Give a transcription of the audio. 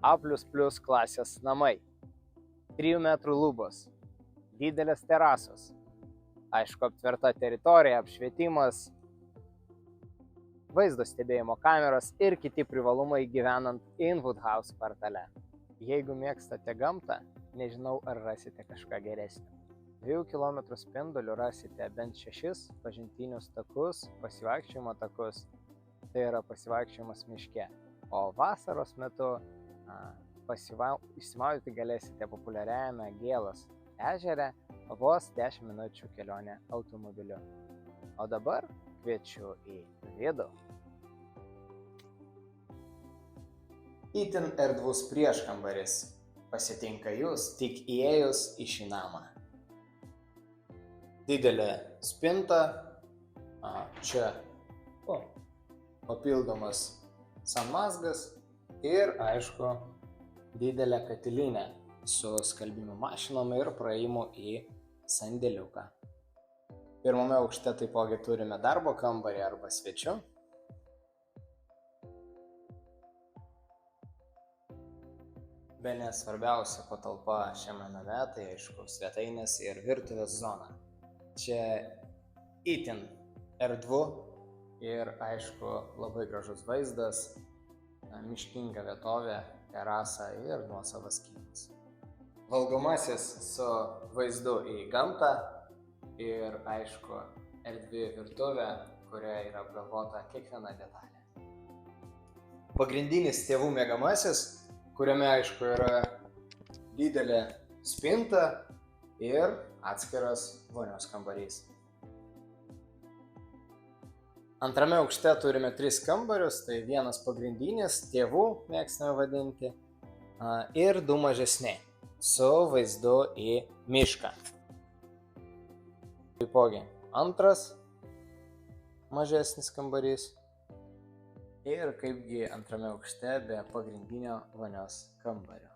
A++ klasės namai, 3 metrų lubos, didelės terasos, aišku, aptverta teritorija, apšvietimas, vaizdo stebėjimo kameros ir kiti privalumai gyvenant Inwood House kvartale. Jeigu mėgstate gamtą, nežinau, ar rasite kažką geresnio. 2 km spinduliu rasite bent 6 pažintinius takus, pasivaikščiojimo takus, tai yra pasivaikščiojimas miške. O vasaros metu išsimaudyti galėsite populiariajame Gėlos ežere, vos 10 minučių kelionė automobiliu. O dabar kviečiu į vidų. Itin erdvus prieškambaris pasitinka jūs tik įėjus į šį namą. Didelė spinta, čia papildomas sanmazgas ir, aišku, didelė katilinė su skalbimo mašinom ir praėjimu į sandėliuką. Pirmame aukšte taipogi turime darbo kambarį arba svečių. Bene svarbiausia patalpa šiame name, tai aišku, svetainės ir virtuvės zona. Čia itin erdvu ir, aišku, labai gražus vaizdas, miškinga vietovė, terasa ir nuosavas kiemas. Valgomasis su vaizdu į gamtą ir, aišku, erdvi virtuvė, kurioje yra apgalvota kiekviena detalė. Pagrindinis tėvų mėgamasis, kuriame, aišku, yra didelė spinta ir atskiras vonios kambarys. Antrame aukšte turime 3 kambarius, tai vienas pagrindinis, tėvų mėgstame vadinti, ir 2 mažesni, su vaizdu į mišką. Taipogi antras mažesnis kambarys ir kaipgi antrame aukšte be pagrindinio vonios kambario.